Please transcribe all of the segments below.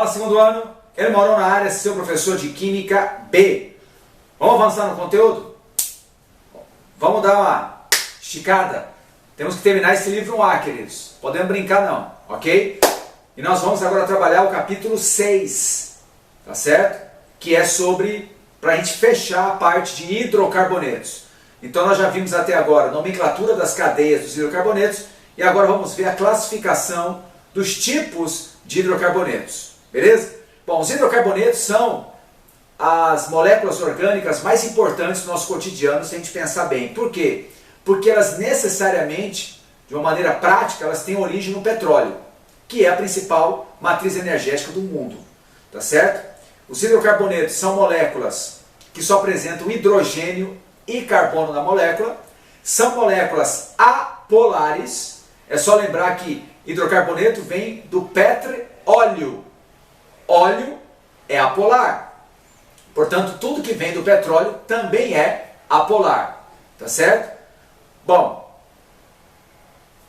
Fala, segundo ano, eu moro na área, seu professor de Química B. Vamos avançar no conteúdo? Vamos dar uma esticada. Temos que terminar esse livro no ar, queridos. Podemos brincar não, ok? E nós vamos agora trabalhar o capítulo 6, tá certo? Que é sobre, para a gente fechar a parte de hidrocarbonetos. Então nós já vimos até agora a nomenclatura das cadeias dos hidrocarbonetos e agora vamos ver a classificação dos tipos de hidrocarbonetos, beleza? Bom, os hidrocarbonetos são as moléculas orgânicas mais importantes do nosso cotidiano, se a gente pensar bem. Por quê? Porque elas necessariamente, de uma maneira prática, elas têm origem no petróleo, que é a principal matriz energética do mundo, tá certo? Os hidrocarbonetos são moléculas que só apresentam hidrogênio e carbono na molécula, são moléculas apolares. É só lembrar que hidrocarboneto vem do petróleo. Óleo é apolar. Portanto, tudo que vem do petróleo também é apolar. Tá certo? Bom,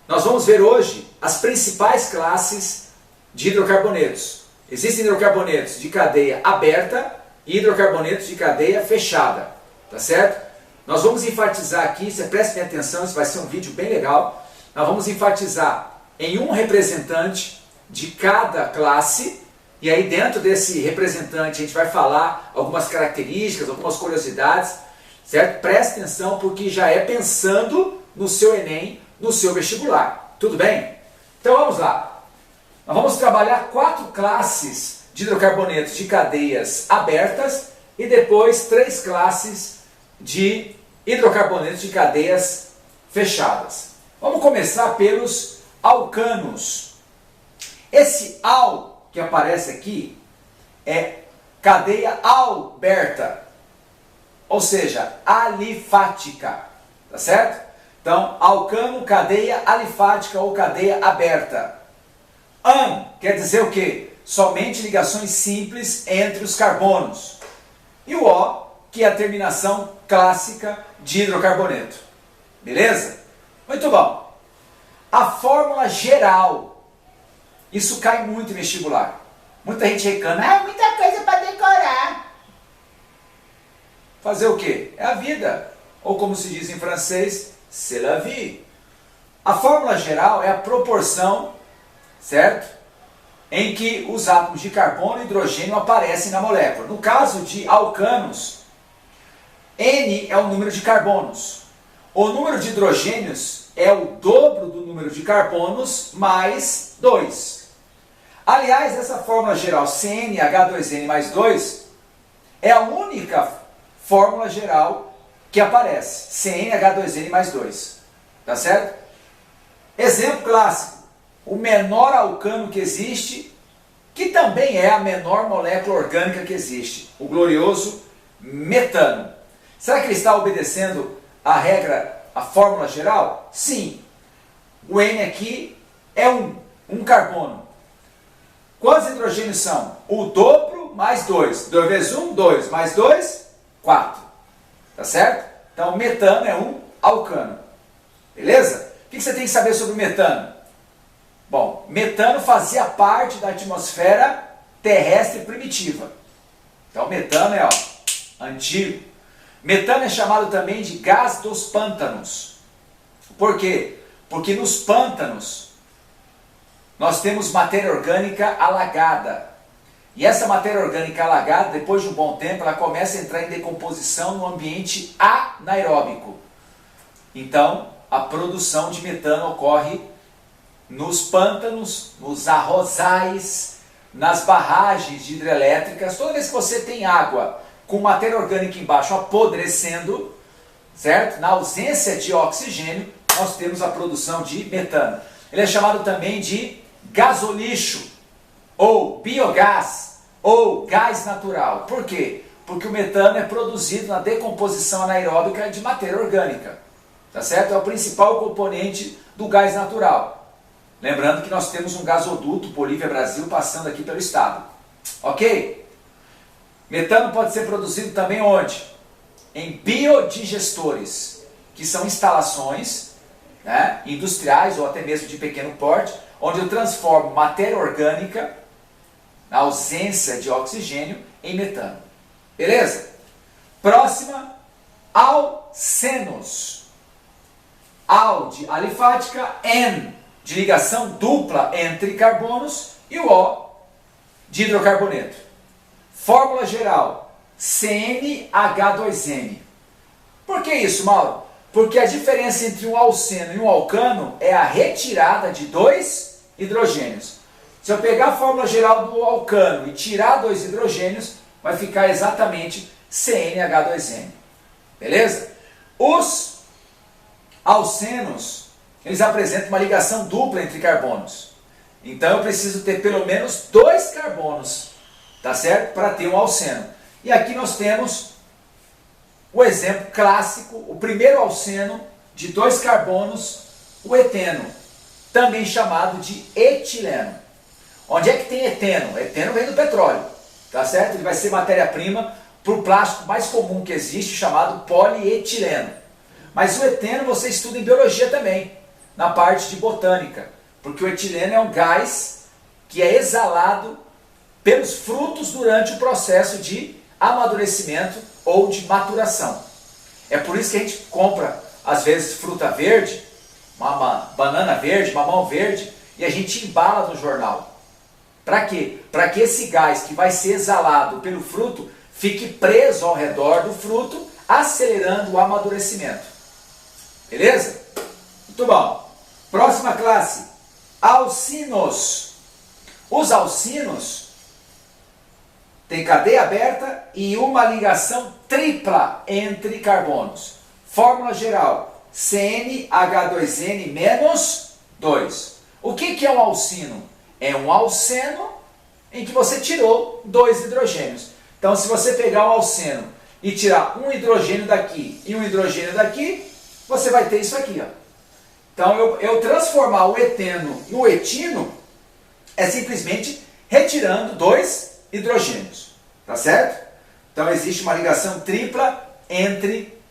nós vamos ver hoje as principais classes de hidrocarbonetos. Existem hidrocarbonetos de cadeia aberta e hidrocarbonetos de cadeia fechada. Tá certo? Nós vamos enfatizar aqui, você preste atenção, isso vai ser um vídeo bem legal. Nós vamos enfatizar em um representante de cada classe. E aí dentro desse representante a gente vai falar algumas características, algumas curiosidades, certo? Preste atenção porque já é pensando no seu Enem, no seu vestibular. Tudo bem? Então vamos lá. Nós vamos trabalhar 4 classes de hidrocarbonetos de cadeias abertas e depois 3 classes de hidrocarbonetos de cadeias fechadas. Vamos começar pelos alcanos. Esse al que aparece aqui é cadeia alberta, ou seja, alifática, tá certo? Então, alcano, cadeia alifática ou cadeia aberta. An quer dizer o quê? Somente ligações simples entre os carbonos. E o O, que é a terminação clássica de hidrocarboneto. Beleza? Muito bom. A fórmula geral. Isso cai muito em vestibular. Muita gente reclama, é muita coisa para decorar. Fazer o quê? É a vida. Ou como se diz em francês, c'est la vie. A fórmula geral é a proporção, certo? Em que os átomos de carbono e hidrogênio aparecem na molécula. No caso de alcanos, N é o número de carbonos. O número de hidrogênios é o dobro do número de carbonos mais 2. Aliás, essa fórmula geral CnH2n mais 2 é a única fórmula geral que aparece. CnH2n mais 2. Tá certo? Exemplo clássico. O menor alcano que existe, que também é a menor molécula orgânica que existe. O glorioso metano. Será que ele está obedecendo a regra, a fórmula geral? Sim. O N aqui é um carbono. Quantos hidrogênios são? O dobro mais 2. 2 vezes 1, 2. Mais 2, 4. Tá certo? Então, metano é um alcano. Beleza? O que você tem que saber sobre o metano? Bom, metano fazia parte da atmosfera terrestre primitiva. Então, metano é antigo. Metano é chamado também de gás dos pântanos. Por quê? Porque nos pântanos nós temos matéria orgânica alagada. E essa matéria orgânica alagada, depois de um bom tempo, ela começa a entrar em decomposição no ambiente anaeróbico. Então, a produção de metano ocorre nos pântanos, nos arrozais, nas barragens de hidrelétricas. Toda vez que você tem água com matéria orgânica embaixo apodrecendo, certo? Na ausência de oxigênio, nós temos a produção de metano. Ele é chamado também de gasolixo, ou biogás, ou gás natural. Por quê? Porque o metano é produzido na decomposição anaeróbica de matéria orgânica. Tá certo? É o principal componente do gás natural. Lembrando que nós temos um gasoduto, Bolívia Brasil, passando aqui pelo estado. Ok? Metano pode ser produzido também onde? Em biodigestores, que são instalações, né, industriais ou até mesmo de pequeno porte, onde eu transformo matéria orgânica na ausência de oxigênio, em metano. Beleza? Próxima, alcenos. Al de alifática, N de ligação dupla entre carbonos e o O de hidrocarboneto. Fórmula geral, CnH2n. Por que isso, Mauro? Porque a diferença entre um alceno e um alcano é a retirada de 2 hidrogênios. Se eu pegar a fórmula geral do alcano e tirar 2 hidrogênios, vai ficar exatamente CnH2n. Beleza? Os alcenos, eles apresentam uma ligação dupla entre carbonos. Então eu preciso ter pelo menos 2 carbonos, tá certo? Para ter um alceno. E aqui nós temos o exemplo clássico, o primeiro alceno de 2 carbonos, o eteno, também chamado de etileno. Onde é que tem eteno? Eteno vem do petróleo, tá certo? Ele vai ser matéria-prima para o plástico mais comum que existe, chamado polietileno. Mas o eteno você estuda em biologia também, na parte de botânica, porque o etileno é um gás que é exalado pelos frutos durante o processo de amadurecimento ou de maturação. É por isso que a gente compra, às vezes, fruta verde, uma banana verde, mamão verde, e a gente embala no jornal. Para quê? Para que esse gás que vai ser exalado pelo fruto fique preso ao redor do fruto, acelerando o amadurecimento. Beleza? Muito bom. Próxima classe, alcinos. Os alcinos têm cadeia aberta e uma ligação tripla entre carbonos. Fórmula geral, CnH2n-2. O que é um alcino? É um alceno em que você tirou 2 hidrogênios. Então, se você pegar um alceno e tirar um hidrogênio daqui e um hidrogênio daqui, você vai ter isso aqui, ó. Então, eu transformar o eteno no etino é simplesmente retirando 2 hidrogênios, tá certo? Então, existe uma ligação tripla entre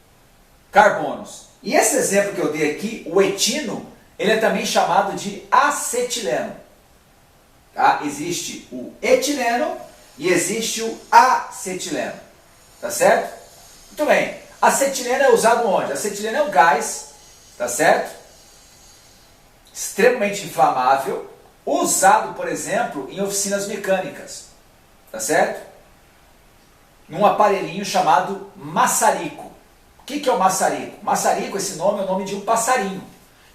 carbonos. E esse exemplo que eu dei aqui, o etino, ele é também chamado de acetileno. Tá? Existe o etileno e existe o acetileno, tá certo? Muito bem. Acetileno é usado onde? Acetileno é um gás, tá certo? Extremamente inflamável, usado, por exemplo, em oficinas mecânicas, tá certo? Num aparelhinho chamado maçarico. O que é o maçarico? Maçarico, esse nome é o nome de um passarinho.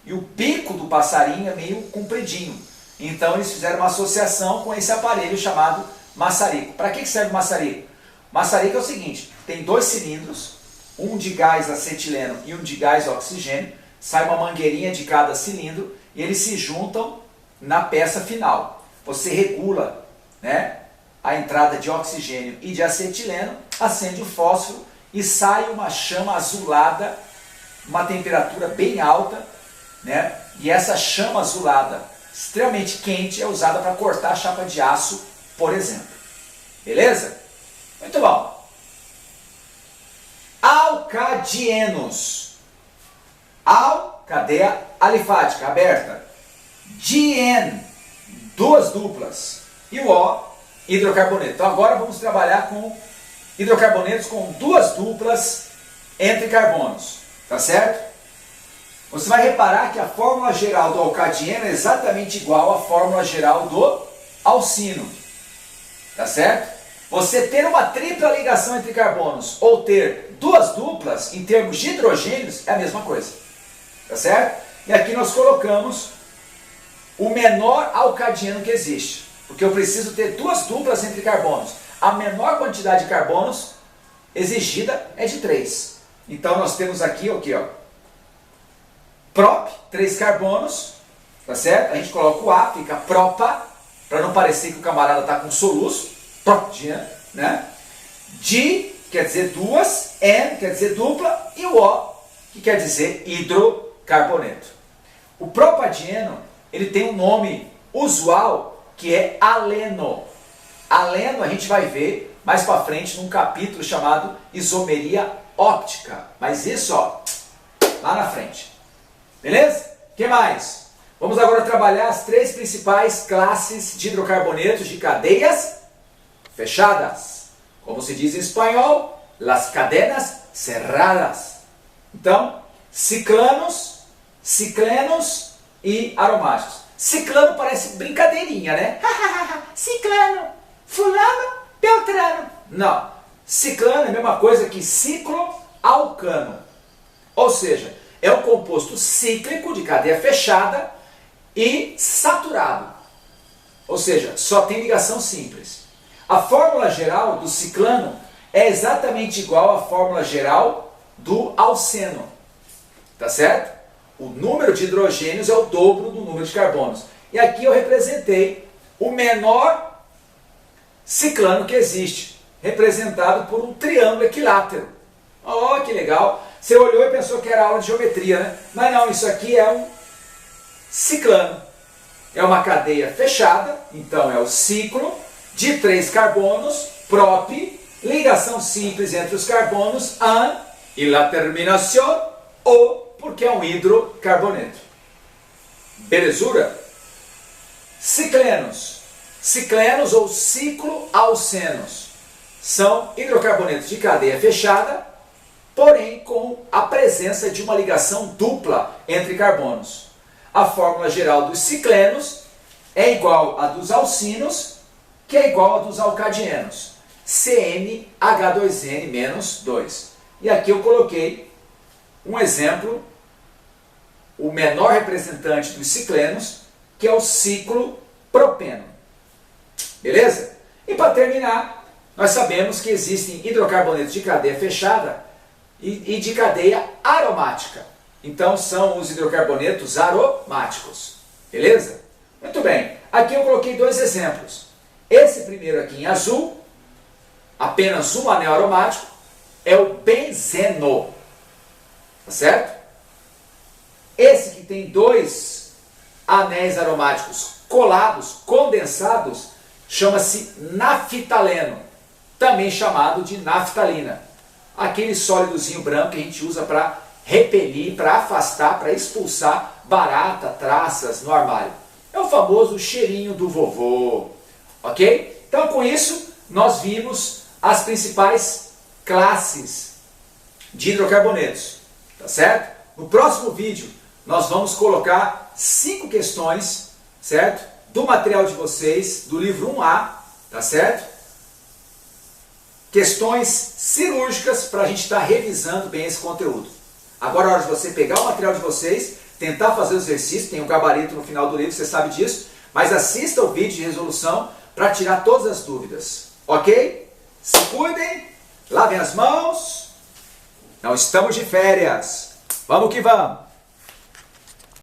E o bico do passarinho é meio compridinho. Então eles fizeram uma associação com esse aparelho chamado maçarico. Para que serve o maçarico? O maçarico é o seguinte, tem 2 cilindros, um de gás acetileno e um de gás oxigênio, sai uma mangueirinha de cada cilindro e eles se juntam na peça final. Você regula, né, a entrada de oxigênio e de acetileno, acende o fósforo e sai uma chama azulada, uma temperatura bem alta, né, e essa chama azulada extremamente quente é usada para cortar a chapa de aço, por exemplo. Beleza? Muito bom. Alcadienos. Al, cadeia alifática, aberta. Dien, 2 duplas. E o O, hidrocarboneto. Então agora vamos trabalhar com hidrocarbonetos com 2 duplas entre carbonos. Tá certo? Você vai reparar que a fórmula geral do alcadieno é exatamente igual à fórmula geral do alcino. Tá certo? Você ter uma tripla ligação entre carbonos ou ter 2 duplas em termos de hidrogênios é a mesma coisa. Tá certo? E aqui nós colocamos o menor alcadieno que existe. Porque eu preciso ter 2 duplas entre carbonos. A menor quantidade de carbonos exigida é de 3. Então nós temos aqui o que, ó? Prop, 3 carbonos, tá certo? A gente coloca o A, fica propa, para não parecer que o camarada está com soluço, propdieno, né? Di, quer dizer 2, N, quer dizer dupla, e o O, que quer dizer hidrocarboneto. O propadieno, ele tem um nome usual, que é aleno. Aleno a gente vai ver mais para frente num capítulo chamado isomeria óptica, mas isso, ó, lá na frente. Beleza? O que mais? Vamos agora trabalhar as 3 principais classes de hidrocarbonetos de cadeias fechadas. Como se diz em espanhol, las cadenas cerradas. Então, ciclanos, ciclenos e aromáticos. Ciclano parece brincadeirinha, né? Ciclano, fulano, beltrano. Não, ciclano é a mesma coisa que cicloalcano. Ou seja, é um composto cíclico de cadeia fechada e saturado. Ou seja, só tem ligação simples. A fórmula geral do ciclano é exatamente igual à fórmula geral do alceno. Tá certo? O número de hidrogênios é o dobro do número de carbonos. E aqui eu representei o menor ciclano que existe, representado por um triângulo equilátero. Oh, que legal! Você olhou e pensou que era aula de geometria, né? Mas não, isso aqui é um ciclano. É uma cadeia fechada, então é o ciclo de 3 carbonos, prop, ligação simples entre os carbonos, an, e la terminación, o, porque é um hidrocarboneto. Belezura? Ciclenos. Ciclenos ou cicloalcenos são hidrocarbonetos de cadeia fechada, porém com a presença de uma ligação dupla entre carbonos. A fórmula geral dos ciclenos é igual à dos alcinos, que é igual à dos alcadienos. CnH2n-2. E aqui eu coloquei um exemplo, o menor representante dos ciclenos, que é o ciclopropeno. Beleza? E para terminar, nós sabemos que existem hidrocarbonetos de cadeia fechada e de cadeia aromática. Então são os hidrocarbonetos aromáticos. Beleza? Muito bem. Aqui eu coloquei 2 exemplos. Esse primeiro aqui em azul, apenas um anel aromático, é o benzeno. Tá certo? Esse que tem 2 anéis aromáticos colados, condensados, chama-se naftaleno, também chamado de naftalina. Aquele sólidozinho branco que a gente usa para repelir, para afastar, para expulsar barata, traças no armário. É o famoso cheirinho do vovô. Ok? Então com isso nós vimos as principais classes de hidrocarbonetos. Tá certo? No próximo vídeo nós vamos colocar 5 questões, certo? Do material de vocês, do livro 1A, tá certo? Questões cirúrgicas para a gente estar revisando bem esse conteúdo. Agora é hora de você pegar o material de vocês, tentar fazer o exercício, tem um gabarito no final do livro, você sabe disso, mas assista o vídeo de resolução para tirar todas as dúvidas. Ok? Se cuidem, lavem as mãos, não estamos de férias. Vamos que vamos!